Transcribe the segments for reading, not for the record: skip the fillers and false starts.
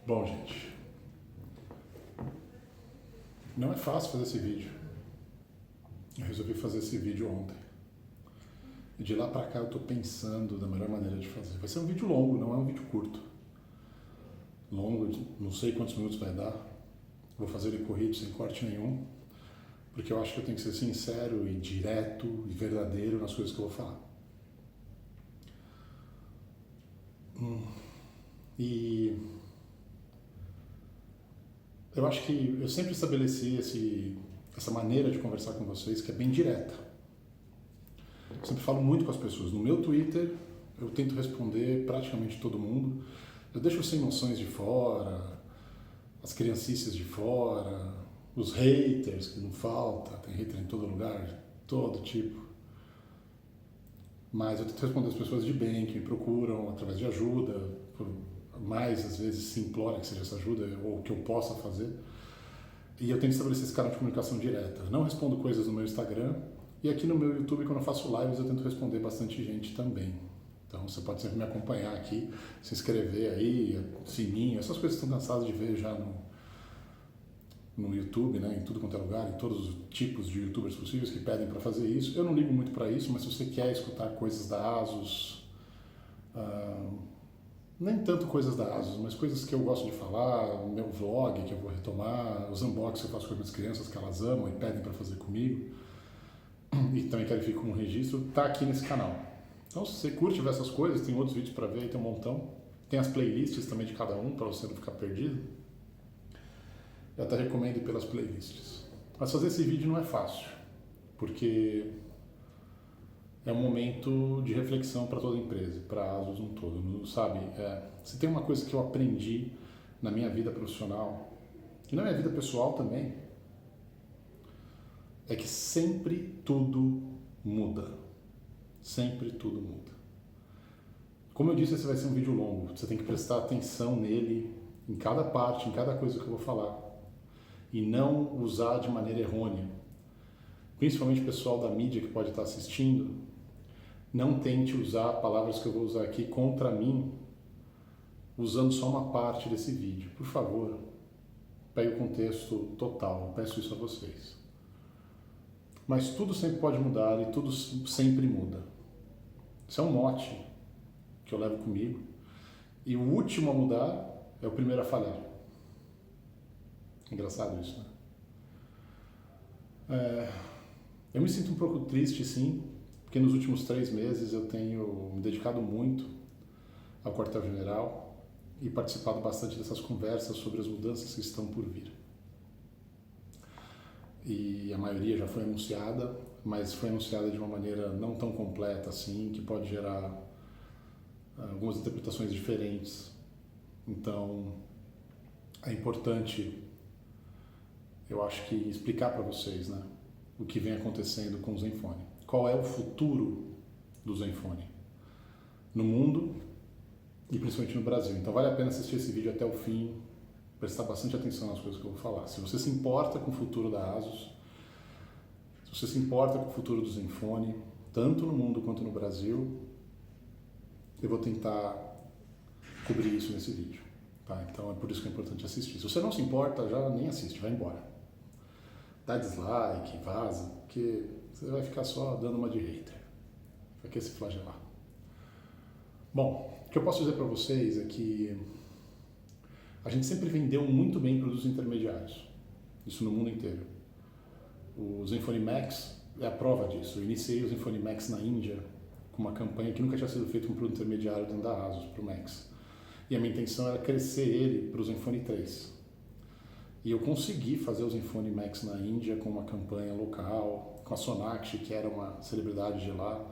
Bom, gente, não é fácil fazer esse vídeo. Eu resolvi fazer esse vídeo ontem. E de lá pra cá eu tô pensando da melhor maneira de fazer. Vai ser um vídeo longo, não é um vídeo curto. Longo, não sei quantos minutos vai dar. Vou fazer ele corrido, sem corte nenhum. Porque eu acho que eu tenho que ser sincero e direto e verdadeiro nas coisas que eu vou falar. E eu acho que eu sempre estabeleci essa maneira de conversar com vocês que é bem direta. Eu sempre falo muito com as pessoas. No meu Twitter, eu tento responder praticamente todo mundo. Eu deixo os sem noções de fora, as criancices de fora, os haters, que não falta, tem hater em todo lugar, de todo tipo. Mas eu tento responder as pessoas de bem, que me procuram através de ajuda, mais às vezes se implora que seja essa ajuda, ou que eu possa fazer. E eu tento estabelecer esse canal de comunicação direta. Eu não respondo coisas no meu Instagram, e aqui no meu YouTube, quando eu faço lives, eu tento responder bastante gente também. Então você pode sempre me acompanhar aqui, se inscrever aí, sininho, essas coisas que estão cansadas de ver já no YouTube, né, em tudo quanto é lugar, em todos os tipos de youtubers possíveis que pedem para fazer isso. Eu não ligo muito para isso, mas se você quer escutar coisas da ASUS, nem tanto coisas da ASUS, mas coisas que eu gosto de falar, meu vlog que eu vou retomar, os unboxings que eu faço com as minhas crianças que elas amam e pedem para fazer comigo, e também querem ficar com um registro, tá aqui nesse canal. Então se você curte ver essas coisas, tem outros vídeos para ver, tem um montão. Tem as playlists também de cada um, para você não ficar perdido. Eu até recomendo ir pelas playlists. Mas fazer esse vídeo não é fácil, porque é um momento de reflexão para toda a empresa, para a ASUS um todo. Sabe, se tem uma coisa que eu aprendi na minha vida profissional, e na minha vida pessoal também, é que sempre tudo muda. Sempre tudo muda. Como eu disse, esse vai ser um vídeo longo. Você tem que prestar atenção nele, em cada parte, em cada coisa que eu vou falar. E não usar de maneira errônea. Principalmente o pessoal da mídia que pode estar assistindo, não tente usar palavras que eu vou usar aqui contra mim, usando só uma parte desse vídeo. Por favor, pegue o contexto total, eu peço isso a vocês. Mas tudo sempre pode mudar e tudo sempre muda. Isso é um mote que eu levo comigo. E o último a mudar é o primeiro a falhar. Engraçado isso, né? Eu me sinto um pouco triste, sim, porque nos últimos 3 meses eu tenho me dedicado muito ao quartel-general e participado bastante dessas conversas sobre as mudanças que estão por vir. E a maioria já foi anunciada, mas foi anunciada de uma maneira não tão completa assim, que pode gerar algumas interpretações diferentes. Então, é importante, eu acho que explicar para vocês, né, o que vem acontecendo com o Zenfone. Qual é o futuro do Zenfone no mundo e principalmente no Brasil. Então vale a pena assistir esse vídeo até o fim, prestar bastante atenção nas coisas que eu vou falar. Se você se importa com o futuro da ASUS, se você se importa com o futuro do Zenfone, tanto no mundo quanto no Brasil, eu vou tentar cobrir isso nesse vídeo. Tá? Então é por isso que é importante assistir. Se você não se importa, já nem assiste, vai embora. Dá dislike, vaza, porque você vai ficar só dando uma de hater. Vai querer se flagelar. Bom, o que eu posso dizer para vocês é que a gente sempre vendeu muito bem produtos intermediários. Isso no mundo inteiro. O Zenfone Max é a prova disso. Eu iniciei o Zenfone Max na Índia com uma campanha que nunca tinha sido feita com um produto intermediário dentro da ASUS para o Max. E a minha intenção era crescer ele para o Zenfone 3. E eu consegui fazer o Zenfone Max na Índia com uma campanha local, com a Sonakshi, que era uma celebridade de lá,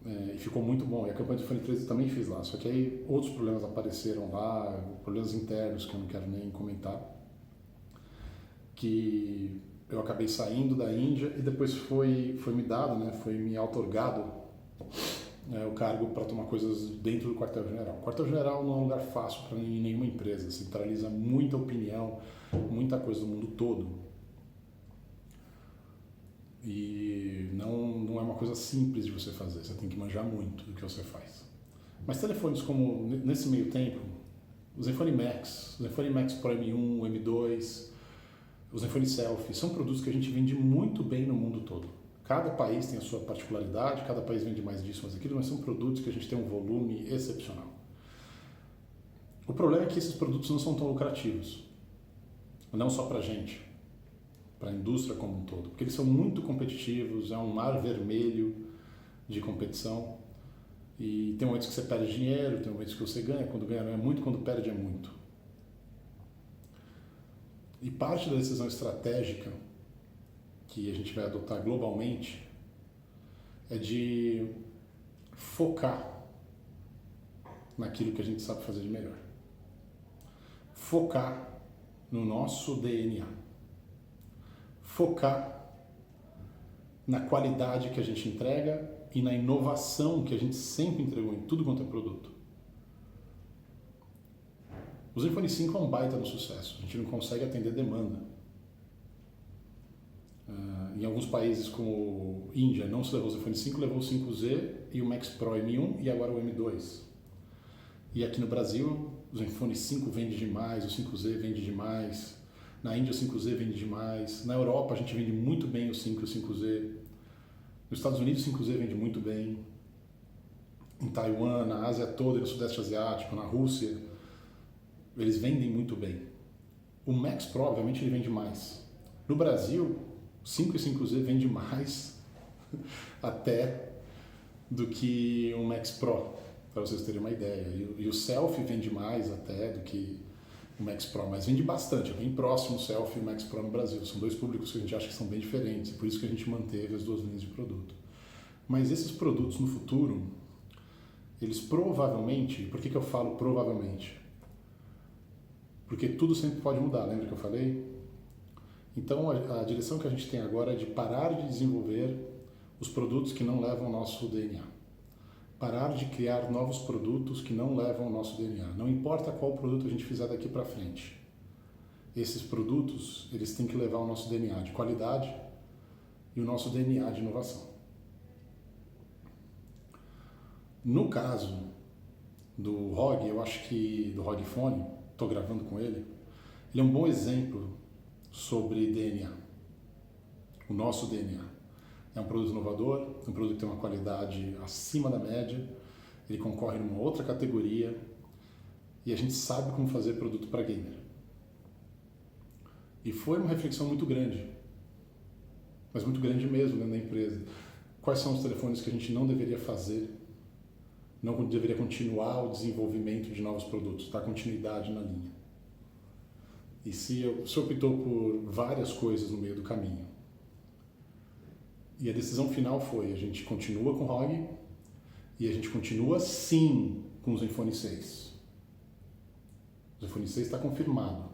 e ficou muito bom. E a campanha do Zenfone 3 eu também fiz lá, só que aí outros problemas apareceram lá, problemas internos que eu não quero nem comentar, que eu acabei saindo da Índia e depois foi me dado, né, foi me outorgado o cargo para tomar coisas dentro do quartel-general. O quartel-general não é um lugar fácil para nenhuma empresa, centraliza muita opinião, muita coisa do mundo todo. E não é uma coisa simples de você fazer, você tem que manjar muito do que você faz. Mas telefones como, nesse meio tempo, O Zenfone Max, o Zenfone Max Pro M1, o M2, o Zenfone Selfie, são produtos que a gente vende muito bem no mundo todo. Cada país tem a sua particularidade, cada país vende mais disso, mais aquilo, mas são produtos que a gente tem um volume excepcional. O problema é que esses produtos não são tão lucrativos, não só para a gente, para a indústria como um todo, porque eles são muito competitivos, é um mar vermelho de competição e tem momentos que você perde dinheiro, tem momentos que você ganha, quando ganha não é muito, quando perde é muito. E parte da decisão estratégica que a gente vai adotar globalmente é de focar naquilo que a gente sabe fazer de melhor. Focar no nosso DNA. Focar na qualidade que a gente entrega e na inovação que a gente sempre entregou em tudo quanto é produto. O Zenfone 5 é um baita no sucesso, a gente não consegue atender demanda. Em alguns países como Índia não se levou o Zenfone 5, levou o 5Z e o Max Pro M1 e agora o M2. E aqui no Brasil o Zenfone 5 vende demais, o 5Z vende demais, na Índia o 5Z vende demais, na Europa a gente vende muito bem o 5 e o 5Z, nos Estados Unidos o 5Z vende muito bem, em Taiwan, na Ásia toda, no Sudeste Asiático, na Rússia, eles vendem muito bem. O Max Pro, obviamente, ele vende mais. No Brasil, 5 e 5Z vende mais até do que um Max Pro, para vocês terem uma ideia. E o Selfie vende mais até do que o Max Pro, mas vende bastante, é bem próximo o Selfie e o Max Pro no Brasil. São dois públicos que a gente acha que são bem diferentes, e por isso que a gente manteve as duas linhas de produto. Mas esses produtos no futuro, eles provavelmente, por que eu falo provavelmente? Porque tudo sempre pode mudar, lembra que eu falei? Então a direção que a gente tem agora é de parar de desenvolver os produtos que não levam o nosso DNA. Parar de criar novos produtos que não levam o nosso DNA. Não importa qual produto a gente fizer daqui para frente. Esses produtos, eles têm que levar o nosso DNA de qualidade e o nosso DNA de inovação. No caso do ROG, eu acho que do ROG Phone, estou gravando com ele, ele é um bom exemplo sobre DNA, o nosso DNA. É um produto inovador, um produto que tem uma qualidade acima da média, ele concorre numa outra categoria e a gente sabe como fazer produto para gamer. E foi uma reflexão muito grande, mas muito grande mesmo dentro da empresa. Quais são os telefones que a gente não deveria fazer, não deveria continuar o desenvolvimento de novos produtos, dar continuidade na linha. E se optou por várias coisas no meio do caminho. E a decisão final foi, a gente continua com o ROG e a gente continua sim com o Zenfone 6. O Zenfone 6 está confirmado.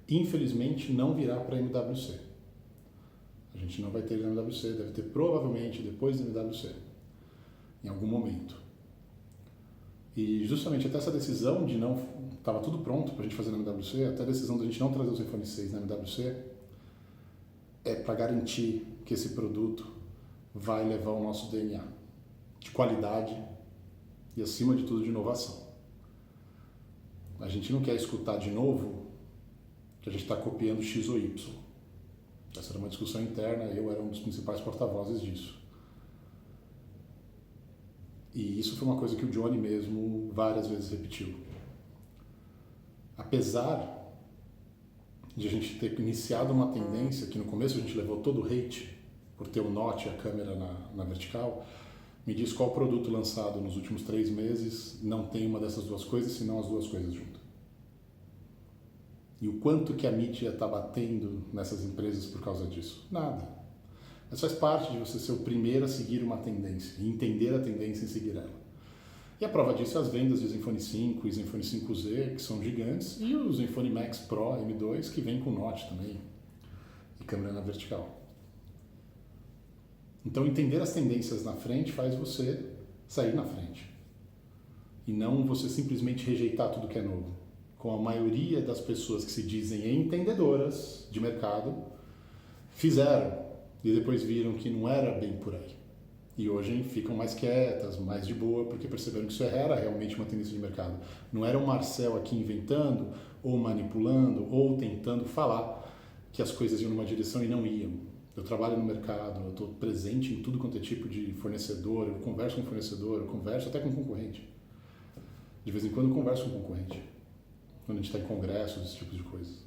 Infelizmente não virá para MWC. A gente não vai ter MWC, deve ter provavelmente depois do MWC, em algum momento. E justamente até essa decisão de não... Estava tudo pronto para a gente fazer na MWC, até a decisão de a gente não trazer o Zenfone 6 na MWC é para garantir que esse produto vai levar o nosso DNA de qualidade e, acima de tudo, de inovação. A gente não quer escutar de novo que a gente está copiando X ou Y. Essa era uma discussão interna, eu era um dos principais porta-vozes disso. E isso foi uma coisa que o Johnny mesmo várias vezes repetiu. Apesar de a gente ter iniciado uma tendência, que no começo a gente levou todo o hate por ter o Note e a câmera na vertical, me diz qual produto lançado nos últimos 3 meses não tem uma dessas duas coisas, senão as duas coisas juntas. E o quanto que a mídia está batendo nessas empresas por causa disso? Nada. Mas faz parte de você ser o primeiro a seguir uma tendência e entender a tendência e seguir ela. E a prova disso é as vendas de Zenfone 5 e Zenfone 5Z, que são gigantes, e o Zenfone Max Pro M2, que vem com Note também, e câmera na vertical. Então, entender as tendências na frente faz você sair na frente. E não você simplesmente rejeitar tudo que é novo. Com a maioria das pessoas que se dizem entendedoras de mercado, fizeram e depois viram que não era bem por aí. E hoje ficam mais quietas, mais de boa, porque perceberam que isso era realmente uma tendência de mercado. Não era o Marcel aqui inventando, ou manipulando, ou tentando falar que as coisas iam numa direção e não iam. Eu trabalho no mercado, eu estou presente em tudo quanto é tipo de fornecedor, eu converso com fornecedor, eu converso até com concorrente. De vez em quando eu converso com concorrente, quando a gente está em congressos, esse tipo de coisas.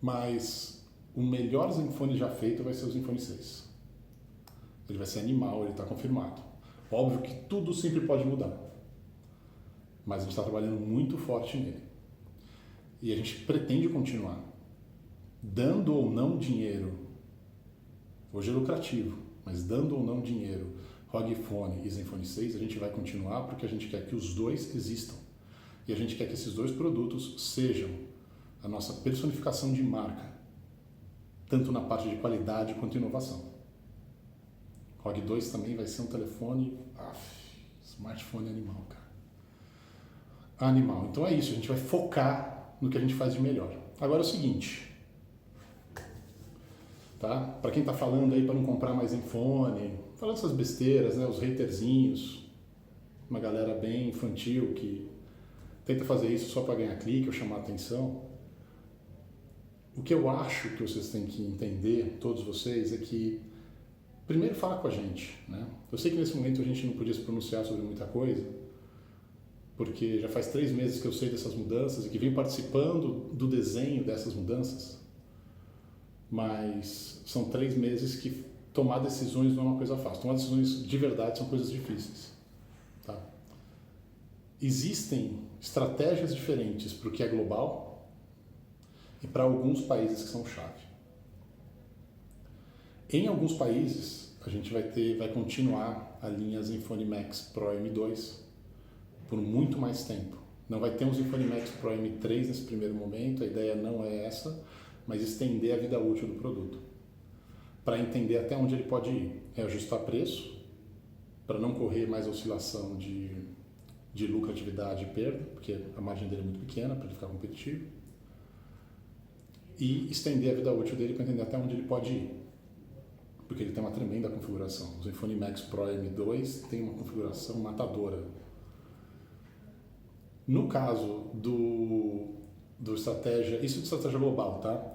Mas o melhor Zenfone já feito vai ser o Zenfone 6. Ele vai ser animal, ele está confirmado. Óbvio que tudo sempre pode mudar, mas a gente está trabalhando muito forte nele. E a gente pretende continuar. Dando ou não dinheiro, hoje é lucrativo, mas dando ou não dinheiro, ROG Phone e Zenfone 6, a gente vai continuar porque a gente quer que os dois existam. E a gente quer que esses dois produtos sejam a nossa personificação de marca, tanto na parte de qualidade quanto inovação. ROG 2 também vai ser um telefone, smartphone animal, cara. Animal. Então é isso, a gente vai focar no que a gente faz de melhor. Agora é o seguinte, tá? Para quem tá falando aí para não comprar mais Zenfone, falando essas besteiras, né, os haterzinhos, uma galera bem infantil que tenta fazer isso só para ganhar clique ou chamar atenção. O que eu acho que vocês têm que entender, todos vocês, é que primeiro fala com a gente, né? Eu sei que nesse momento a gente não podia se pronunciar sobre muita coisa, porque já faz 3 meses que eu sei dessas mudanças e que venho participando do desenho dessas mudanças, mas são 3 meses que tomar decisões não é uma coisa fácil. Tomar decisões de verdade são coisas difíceis, tá? Existem estratégias diferentes para o que é global e para alguns países que são chave. Em alguns países, a gente vai continuar a linha Zenfone Max Pro M2 por muito mais tempo. Não vai ter um Zenfone Max Pro M3 nesse primeiro momento, a ideia não é essa, mas estender a vida útil do produto. Para entender até onde ele pode ir. É ajustar preço, para não correr mais oscilação de lucratividade e perda, porque a margem dele é muito pequena para ele ficar competitivo. E estender a vida útil dele para entender até onde ele pode ir. Porque ele tem uma tremenda configuração. O Zenfone Max Pro M2 tem uma configuração matadora. No caso do estratégia, isso de estratégia global, tá?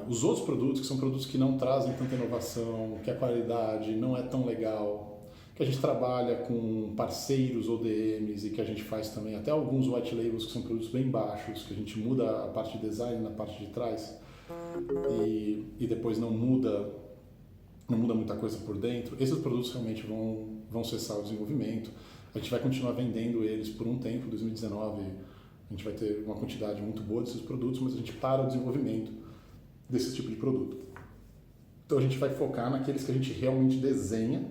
Os outros produtos, que são produtos que não trazem tanta inovação, que a qualidade não é tão legal, que a gente trabalha com parceiros ODMs e que a gente faz também até alguns white labels que são produtos bem baixos, que a gente muda a parte de design na parte de trás e depois não muda muita coisa por dentro. Esses produtos realmente vão cessar o desenvolvimento. A gente vai continuar vendendo eles por um tempo, 2019 a gente vai ter uma quantidade muito boa desses produtos, mas a gente para o desenvolvimento desse tipo de produto. Então a gente vai focar naqueles que a gente realmente desenha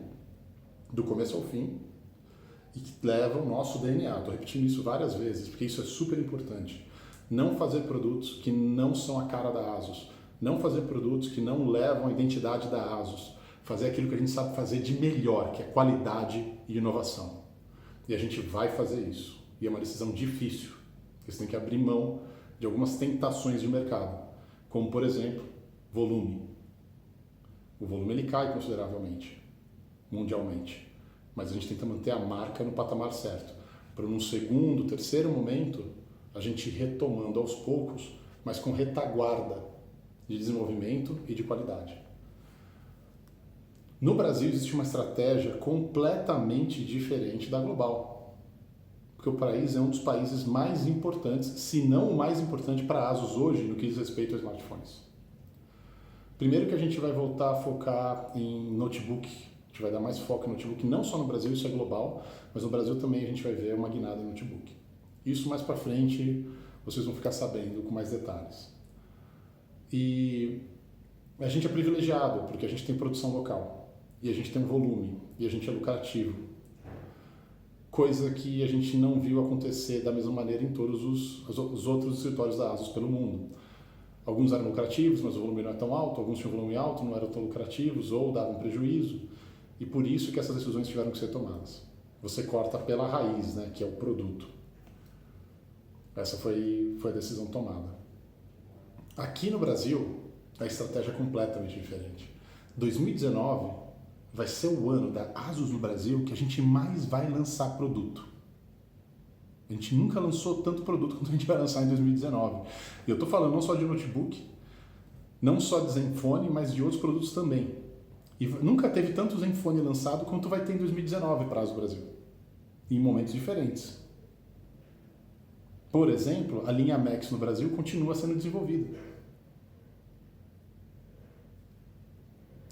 do começo ao fim e que levam o nosso DNA. Estou repetindo isso várias vezes, porque isso é super importante. Não fazer produtos que não são a cara da ASUS. Não fazer produtos que não levam a identidade da ASUS. Fazer aquilo que a gente sabe fazer de melhor, que é qualidade e inovação. E a gente vai fazer isso. E é uma decisão difícil, porque você tem que abrir mão de algumas tentações de mercado, como, por exemplo, volume. O volume ele cai consideravelmente, mundialmente, mas a gente tenta manter a marca no patamar certo, para num segundo, terceiro momento, a gente ir retomando aos poucos, mas com retaguarda de desenvolvimento e de qualidade. No Brasil existe uma estratégia completamente diferente da global, porque o país é um dos países mais importantes, se não o mais importante para a ASUS hoje no que diz respeito a smartphones. Primeiro que a gente vai voltar a focar em notebook, a gente vai dar mais foco em notebook, não só no Brasil, isso é global, mas no Brasil também a gente vai ver uma guinada em notebook. Isso mais para frente vocês vão ficar sabendo com mais detalhes. E a gente é privilegiado, porque a gente tem produção local, e a gente tem um volume, e a gente é lucrativo. Coisa que a gente não viu acontecer da mesma maneira em todos os outros escritórios da ASUS pelo mundo. Alguns eram lucrativos, mas o volume não é tão alto, alguns tinham volume alto, não eram tão lucrativos, ou davam prejuízo, e por isso que essas decisões tiveram que ser tomadas. Você corta pela raiz, né, que é o produto. Essa foi a decisão tomada. Aqui no Brasil, a estratégia é completamente diferente. 2019 vai ser o ano da ASUS no Brasil que a gente mais vai lançar produto. A gente nunca lançou tanto produto quanto a gente vai lançar em 2019. E eu estou falando não só de notebook, não só de Zenfone, mas de outros produtos também. E nunca teve tanto Zenfone lançado quanto vai ter em 2019 para a ASUS Brasil. Em momentos diferentes. Por exemplo, a linha Max no Brasil continua sendo desenvolvida.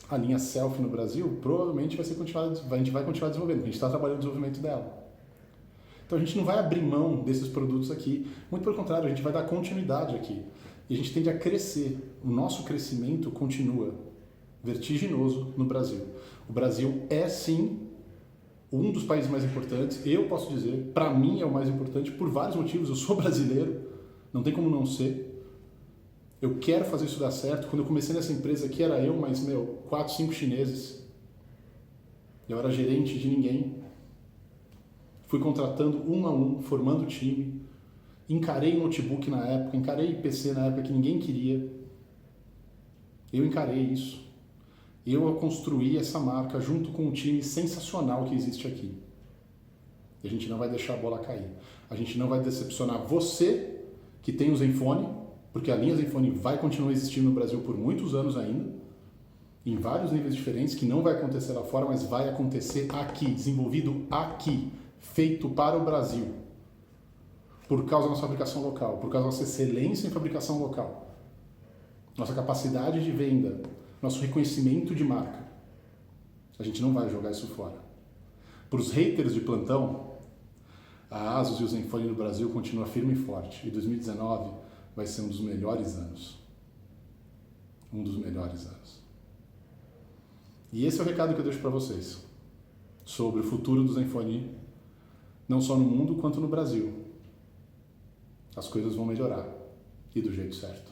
A linha Selfie no Brasil provavelmente a gente vai continuar desenvolvendo, porque a gente está trabalhando no desenvolvimento dela. Então a gente não vai abrir mão desses produtos aqui, muito pelo contrário, a gente vai dar continuidade aqui. E a gente tende a crescer. O nosso crescimento continua vertiginoso no Brasil. O Brasil é sim um dos países mais importantes, eu posso dizer, para mim é o mais importante por vários motivos. Eu sou brasileiro, não tem como não ser. Eu quero fazer isso dar certo. Quando eu comecei nessa empresa aqui era eu, mas 4, 5 chineses. Eu era gerente de ninguém. Fui contratando um a um, formando time. Encarei notebook na época, encarei PC na época que ninguém queria. Eu encarei isso. Eu construí essa marca junto com um time sensacional que existe aqui. E a gente não vai deixar a bola cair. A gente não vai decepcionar você que tem o Zenfone, porque a linha Zenfone vai continuar existindo no Brasil por muitos anos ainda, em vários níveis diferentes, que não vai acontecer lá fora, mas vai acontecer aqui, desenvolvido aqui, feito para o Brasil, por causa da nossa fabricação local, por causa da nossa excelência em fabricação local, nossa capacidade de venda, nosso reconhecimento de marca. A gente não vai jogar isso fora. Para os haters de plantão, a ASUS e o Zenfone no Brasil continua firme e forte, e 2019 vai ser um dos melhores anos. Um dos melhores anos. E esse é o recado que eu deixo para vocês sobre o futuro do Zenfone, não só no mundo quanto no Brasil. As coisas vão melhorar e do jeito certo.